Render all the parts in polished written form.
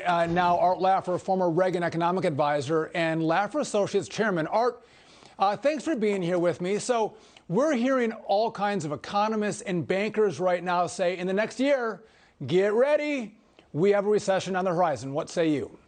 now Art Laffer, former Reagan economic advisor and Laffer Associates chairman. Art, thanks for being here with me. So we're hearing all kinds of economists and bankers right now say in the next year, get ready, we have a recession on the horizon. What say you?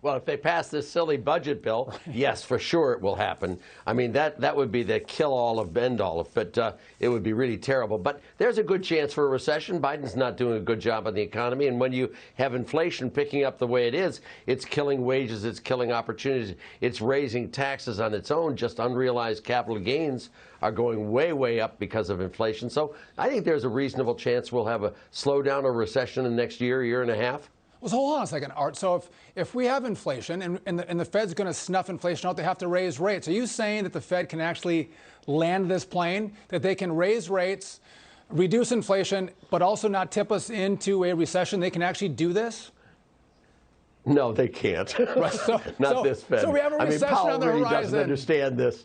Well, if they pass this silly budget bill, yes, for sure it will happen. I mean, that would be the kill-all of end-all, but it would be really terrible. But there's a good chance for a recession. Biden's not doing a good job on the economy. And when you have inflation picking up the way it is, it's killing wages, it's killing opportunities, it's raising taxes on its own. Just unrealized capital gains are going way, way up because of inflation. So I think there's a reasonable chance we'll have a slowdown or recession in the next year, year and a half. Well, so hold on a second, Art. So if we have inflation and the Fed's going to snuff inflation out, they have to raise rates. Are you saying that the Fed can actually land this plane, that they can raise rates, reduce inflation, but also not tip us into a recession? They can actually do this? No, they can't. Right, Not this Fed. So we have a recession Powell on the really horizon. doesn't understand this.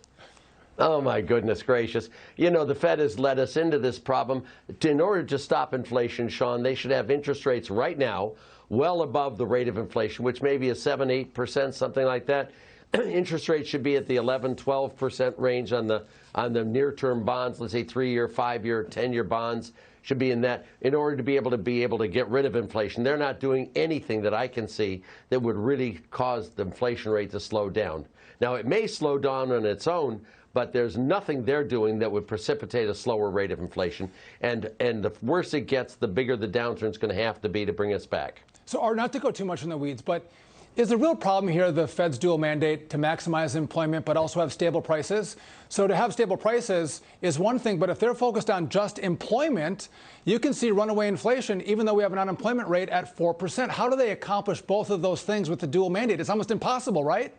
Oh, my goodness gracious. You know, the Fed has led us into this problem. In order to stop inflation, Sean, they should have interest rates right now well above the rate of inflation, which may be a 7-8%, something like that. Interest rates should be at the 11-12% range on the near-term bonds. Let's say 3-year, 5-year, 10-year bonds should be in that in order to be able to get rid of inflation. They're not doing anything that I can see that would really cause the inflation rate to slow down. Now, it may slow down on its own, but there's nothing they're doing that would precipitate a slower rate of inflation. And the worse it gets, the bigger the downturn's going to have to be to bring us back. So, Art, not to go too much in the weeds, but is the real problem here the Fed's dual mandate to maximize employment but also have stable prices? So to have stable prices is one thing, but if they're focused on just employment, you can see runaway inflation even though we have an unemployment rate at 4%. How do they accomplish both of those things with the dual mandate? It's almost impossible, right?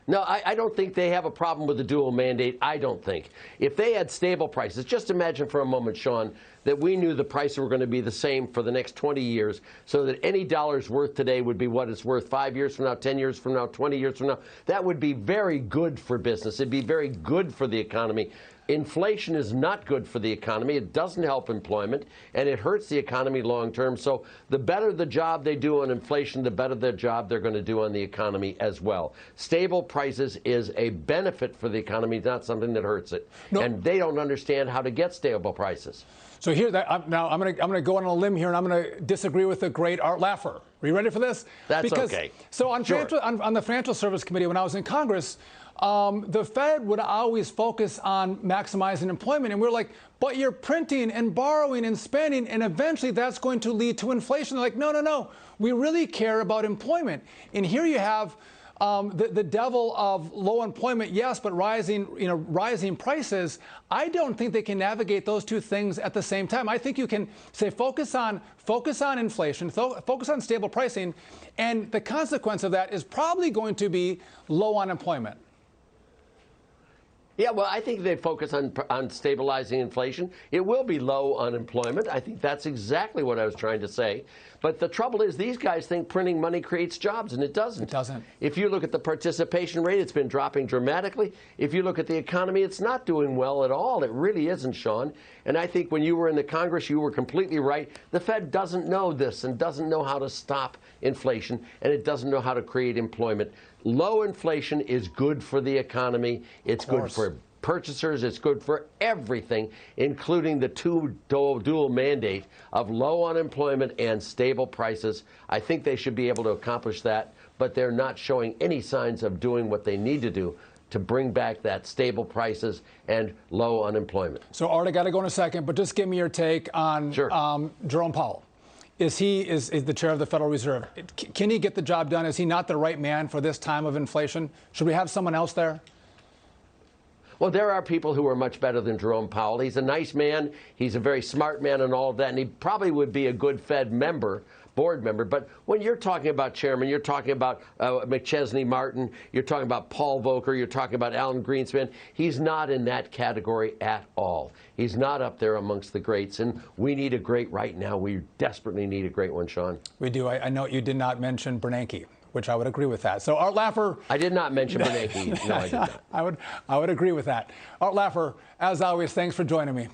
No, I don't think they have a problem with the dual mandate. I don't think. If they had stable prices, just imagine for a moment, Sean, that we knew the prices were going to be the same for the next 20 years, so that any dollar's worth today would be what it's worth 5 years from now, 10 years from now, 20 years from now. That would be very good for business. It'd be very good for the economy. Inflation is not good for the economy. It doesn't help employment, and it hurts the economy long term. So the better the job they do on inflation, the better the job they're going to do on the economy as well. Stable prices is a benefit for the economy, not something that hurts it. No. And they don't understand how to get stable prices. So here, now I'm going to go on a limb here, and I'm going to disagree with the great Art Laffer. Are you ready for this? That's okay. So on the Financial Service Committee, when I was in Congress, the Fed would always focus on maximizing employment. And we're like, but you're printing and borrowing and spending, and eventually that's going to lead to inflation. They're like, no, no, no. We really care about employment. And here you have the devil of low employment, yes, but rising prices. I don't think they can navigate those two things at the same time. I think you can say focus on inflation, focus on stable pricing, and the consequence of that is probably going to be low unemployment. Yeah, well, I think they focus on stabilizing inflation. It will be low unemployment. I think that's exactly what I was trying to say. But the trouble is these guys think printing money creates jobs, and it doesn't. It doesn't. If you look at the participation rate, it's been dropping dramatically. If you look at the economy, it's not doing well at all. It really isn't, Sean. And I think when you were in the Congress, you were completely right. The Fed doesn't know this and doesn't know how to stop inflation, and it doesn't know how to create employment. Low inflation is good for the economy. It's good for purchasers. It's good for everything, including the dual mandate of low unemployment and stable prices. I think they should be able to accomplish that, but they're not showing any signs of doing what they need to do to bring back that stable prices and low unemployment. So, Art, I got to go in a second, but just give me your take on Jerome Powell. Is the chair of the Federal Reserve? Can he get the job done? Is he not the right man for this time of inflation? Should we have someone else there? Well, there are people who are much better than Jerome Powell. He's a nice man. He's a very smart man and all of that. And he probably would be a good Fed board member. But when you're talking about chairman, you're talking about McChesney Martin, you're talking about Paul Volcker, you're talking about Alan Greenspan. He's not in that category at all. He's not up there amongst the greats. And we need a great right now. We desperately need a great one, Sean. We do. I know you did not mention Bernanke, which I would agree with that. So, Art Laffer. I did not mention Bernanke. No, I did not. I would agree with that. Art Laffer, as always, thanks for joining me.